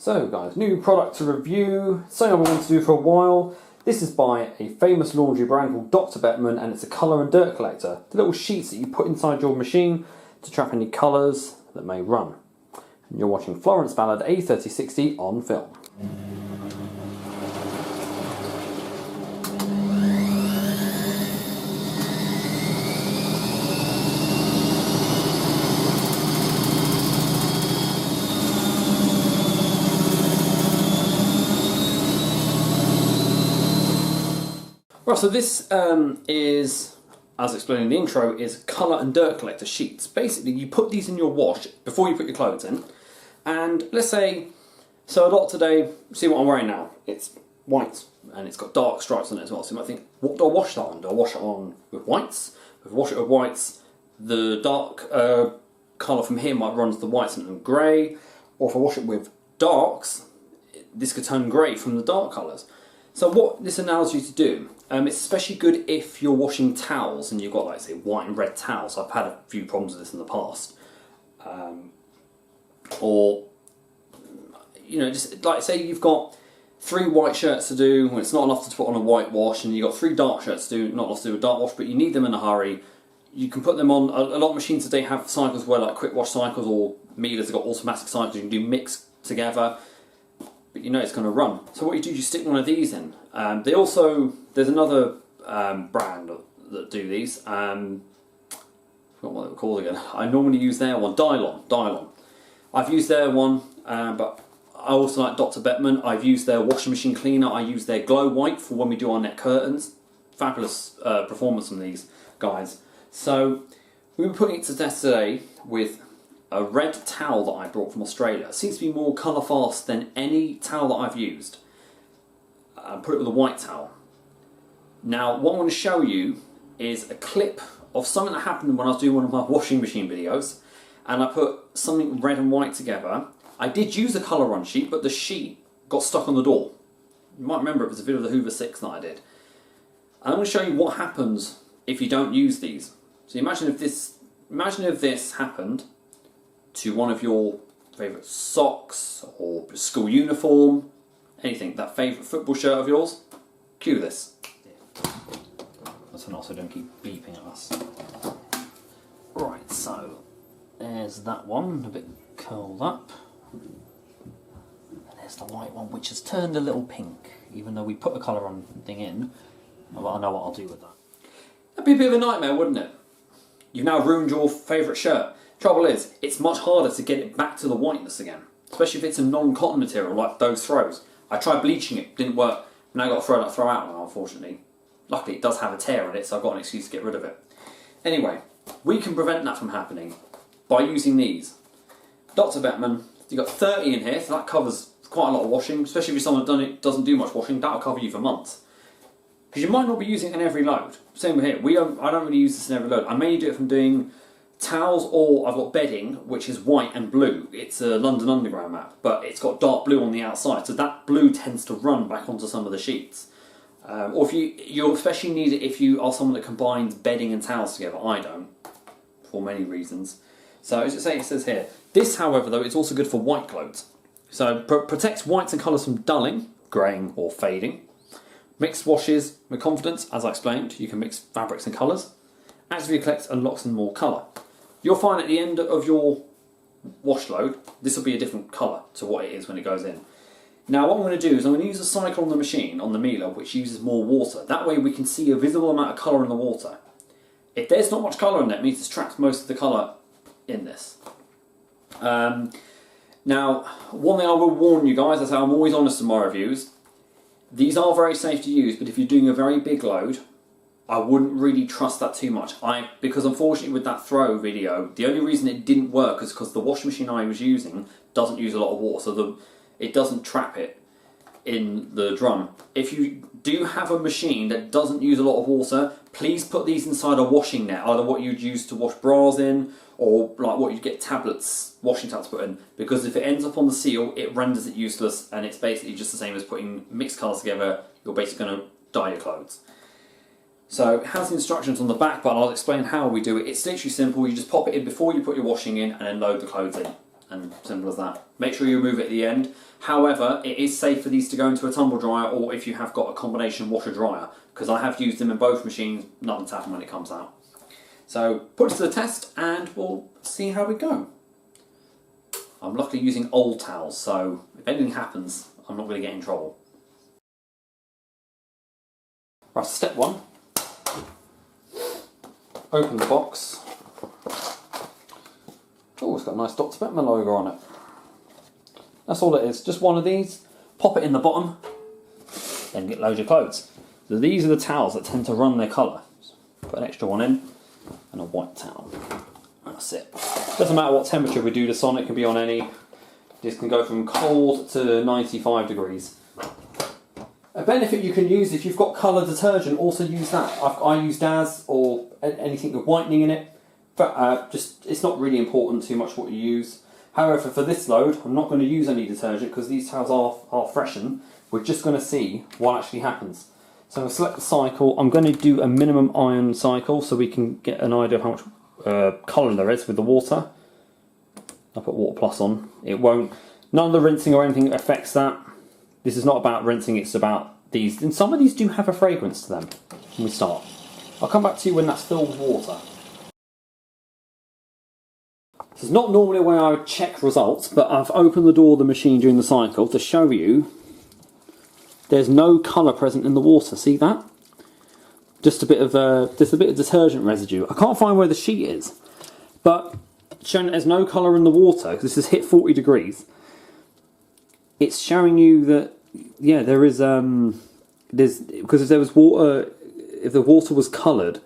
So guys, new product to review, something I've been wanting to do for a while. This is by a famous laundry brand called Dr. Beckmann, and it's a colour and dirt collector. The little sheets that you put inside your machine to trap any colours that may run. And you're watching FlorenceBallardA3060 on film. Right, so this is, as explained in the intro, is colour and dirt collector sheets. Basically, you put these in your wash before you put your clothes in, and let's say, so a lot today, see what I'm wearing now, it's white, and it's got dark stripes on it as well, so you might think, what do I wash that on? Do I wash it on with whites? If I wash it with whites, the dark colour from here might run to the whites and grey, or if I wash it with darks, this could turn grey from the dark colours. So what this allows you to do, it's especially good if you're washing towels and you've got, like, say, white and red towels. I've had a few problems with this in the past. Or, you know, just like, say you've got 3 white shirts to do, and it's not enough to put on a white wash, and you've got 3 dark shirts to do, not enough to do a dark wash, but you need them in a hurry. You can put them on, a lot of machines today have cycles where, like, quick wash cycles, or Miele's have got automatic cycles you can do mix together. But you know it's going to run. So what you do is you stick one of these in. They also, there's another brand that do these. I forgot what they were called again. I normally use their one, Dylon. I've used their one, but I also like Dr. Beckmann. I've used their washing machine cleaner. I use their Glow White for when we do our net curtains. Fabulous performance from these guys. So we were putting it to test today with a red towel that I brought from Australia. It seems to be more colour fast than any towel that I've used. I put it with a white towel. Now what I want to show you is a clip of something that happened when I was doing one of my washing machine videos, and I put something red and white together. I did use a colour run sheet, but the sheet got stuck on the door. You might remember it was a video of the Hoover 6 that I did. And I'm going to show you what happens if you don't use these. So imagine if this happened to one of your favourite socks or school uniform, anything, that favourite football shirt of yours, cue this. That's enough so don't keep beeping at us. Right, so there's that one, a bit curled up. And there's the white one, which has turned a little pink, even though we put a colour on thing in. But I know what I'll do with that. That'd be a bit of a nightmare, wouldn't it? You've now ruined your favourite shirt. Trouble is, it's much harder to get it back to the whiteness again, especially if it's a non-cotton material like those throws. I tried bleaching it, didn't work. Now I've got to throw out now, unfortunately. Luckily it does have a tear in it, so I've got an excuse to get rid of it. Anyway, we can prevent that from happening by using these. Dr. Beckmann, you've got 30 in here, so that covers quite a lot of washing, especially if you're someone that doesn't do much washing, that'll cover you for months. Because you might not be using it in every load. Same with here, I don't really use this in every load. I mainly do it from doing towels, or I've got bedding which is white and blue. It's a London Underground map, but it's got dark blue on the outside, so that blue tends to run back onto some of the sheets. Or if you'll especially need it if you are someone that combines bedding and towels together. I don't, for many reasons. So as it says here, this however though, it's also good for white clothes. So protects whites and colours from dulling, greying or fading. Mixed washes with confidence, as I explained, you can mix fabrics and colours. Actively collects and locks in more colour. You'll find at the end of your wash load, this will be a different colour to what it is when it goes in. Now what I'm going to do is I'm going to use a cycle on the machine, on the Miele, which uses more water. That way we can see a visible amount of colour in the water. If there's not much colour in it, it means it's trapped most of the colour in this. Now, one thing I will warn you guys, that's how I'm always honest in my reviews, these are very safe to use, but if you're doing a very big load, I wouldn't really trust that too much. Because unfortunately with that throw video, the only reason it didn't work is because the washing machine I was using doesn't use a lot of water, so it doesn't trap it in the drum. If you do have a machine that doesn't use a lot of water, please put these inside a washing net, either what you'd use to wash bras in, or like what you'd get washing tablets put in, because if it ends up on the seal, it renders it useless, and it's basically just the same as putting mixed colours together. You're basically going to dye your clothes. So it has the instructions on the back, but I'll explain how we do it. It's literally simple. You just pop it in before you put your washing in and then load the clothes in. and simple as that. Make sure you remove it at the end. However, it is safe for these to go into a tumble dryer, or if you have got a combination washer dryer, because I have used them in both machines, nothing's happened when it comes out. So put it to the test and we'll see how we go. I'm luckily using old towels, so if anything happens, I'm not going to get in trouble. Right, step one. Open the box. Oh, it's got a nice Dr. Beckmann logo on it. That's all it is, just one of these. Pop it in the bottom, then get loads of clothes. So these are the towels that tend to run their colour. Put an extra one in, and a white towel. That's it. Doesn't matter what temperature we do this on, it can be on any. This can go from cold to 95 degrees. A benefit you can use if you've got colour detergent, also use that. I use Daz or anything with whitening in it. But it's not really important too much what you use. However, for this load, I'm not going to use any detergent because these towels are freshened. We're just going to see what actually happens. So I'm going to select the cycle. I'm going to do a minimum iron cycle so we can get an idea of how much colour there is with the water. I'll put water plus on. It won't. None of the rinsing or anything affects that. This is not about rinsing, it's about these. And some of these do have a fragrance to them when we start. I'll come back to you when that's filled with water. This is not normally a way I would check results, but I've opened the door of the machine during the cycle to show you there's no colour present in the water. See that? Just a bit of detergent residue. I can't find where the sheet is, but showing that there's no colour in the water because this has hit 40 degrees. It's showing you that there is because if there was water, if the water was coloured,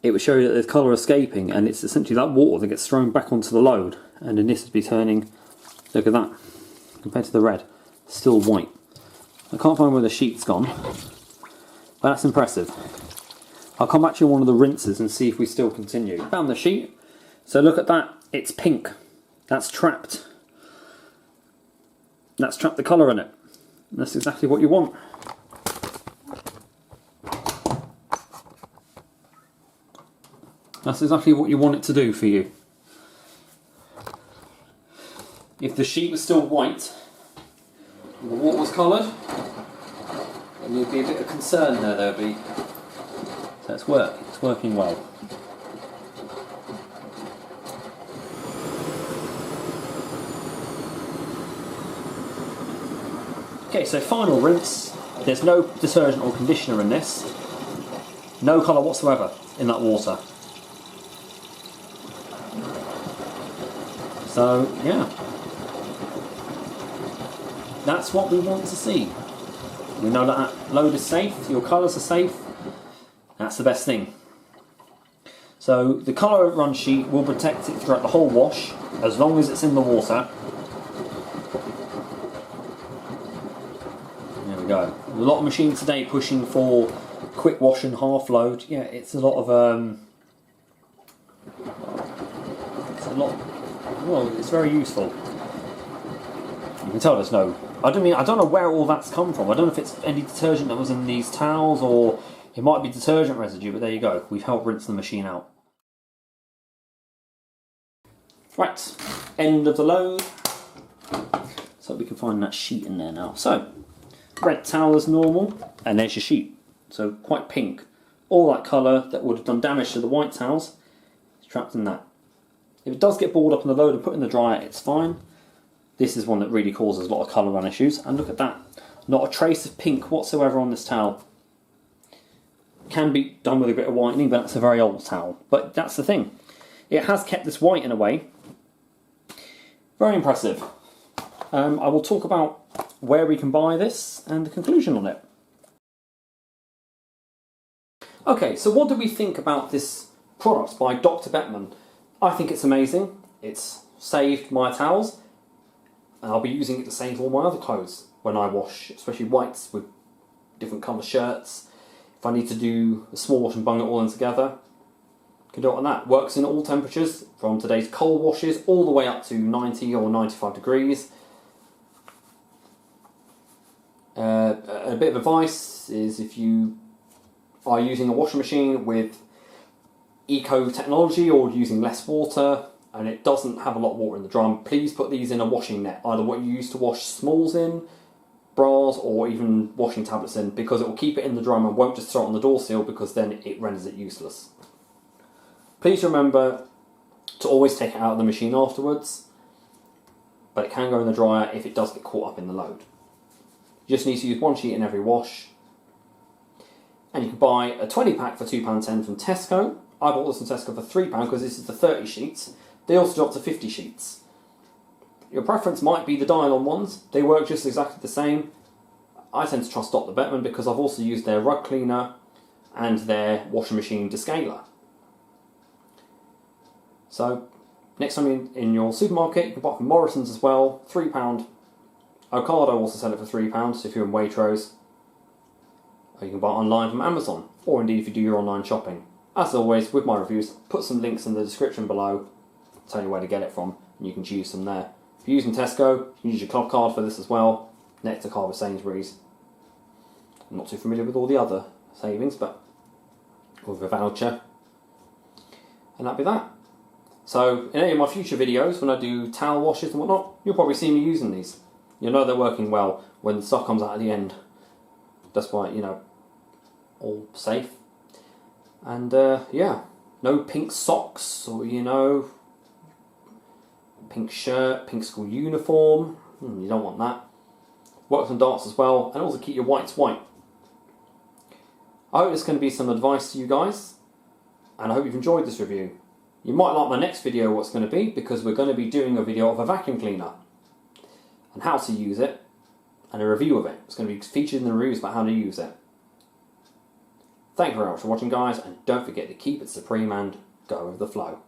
it would show you that there's colour escaping, and it's essentially that water that gets thrown back onto the load, and then this would be turning, look at that, compared to the red, still white. I can't find where the sheet's gone, but that's impressive. I'll come back to you on one of the rinses and see if we still continue. Found the sheet, so look at that, it's pink, that's trapped. That's trapped the colour in it, and that's exactly what you want. That's exactly what you want it to do for you. If the sheet was still white and the water was coloured, then there'd be a bit of concern there'd be. So it's working well. Okay, so final rinse. There's no detergent or conditioner in this. No colour whatsoever in that water. So, yeah, that's what we want to see. We know that that load is safe, your colours are safe, that's the best thing. So the colour run sheet will protect it throughout the whole wash, as long as it's in the water. There we go. A lot of machines today pushing for quick wash and half load. Yeah, it's a lot of, well, it's very useful. You can tell there's no... I don't know where all that's come from. I don't know if it's any detergent that was in these towels, or it might be detergent residue, but there you go. We've helped rinse the machine out. Right, end of the load. So we can find that sheet in there now. So, red towel as normal, and there's your sheet. So quite pink. All that colour that would have done damage to the white towels is trapped in that. If it does get balled up in the load and put in the dryer, it's fine. This is one that really causes a lot of colour run issues. And look at that. Not a trace of pink whatsoever on this towel. Can be done with a bit of whitening, but that's a very old towel. But that's the thing. It has kept this white in a way. Very impressive. I will talk about where we can buy this and the conclusion on it. Okay, so what do we think about this product by Dr. Beckmann? I think it's amazing. It's saved my towels, and I'll be using it to save all my other clothes when I wash, especially whites with different colour shirts. If I need to do a small wash and bung it all in together, I can do it on that. Works in all temperatures, from today's cold washes all the way up to 90 or 95 degrees. A bit of advice is, if you are using a washing machine with eco technology or using less water, and it doesn't have a lot of water in the drum, please put these in a washing net, either what you use to wash smalls in, bras, or even washing tablets in, because it will keep it in the drum and won't just throw it on the door seal, because then it renders it useless. Please remember to always take it out of the machine afterwards, but it can go in the dryer if it does get caught up in the load. You just need to use one sheet in every wash. And you can buy a 20 pack for £2.10 from Tesco. I bought this from Tesco for £3 because this is the 30 sheets. They also do up to 50 sheets. Your preference might be the Dylon ones. They work just exactly the same. I tend to trust the Beckmann because I've also used their rug cleaner and their washing machine descaler. So, next time in your supermarket, you can buy from Morrison's as well, £3. Ocado also sell it for £3 if you're in Waitrose. Or you can buy it online from Amazon, or indeed if you do your online shopping. As always, with my reviews, put some links in the description below, tell you where to get it from, and you can choose from there. If you're using Tesco, you can use your club card for this as well, next to card with Sainsbury's. I'm not too familiar with all the other savings, but with a voucher. And that'd be that. So, in any of my future videos, when I do towel washes and whatnot, you'll probably see me using these. You'll know they're working well when the stuff comes out at the end. That's why, you know, all safe. And, yeah, no pink socks or, you know, pink shirt, pink school uniform. You don't want that. Works on darts as well, and also keep your whites white. I hope it's going to be some advice to you guys, and I hope you've enjoyed this review. You might like my next video what's going to be, because we're going to be doing a video of a vacuum cleaner and how to use it, and a review of it. It's going to be featured in the reviews about how to use it. Thank you very much for watching, guys, and don't forget to keep it supreme and go with the flow.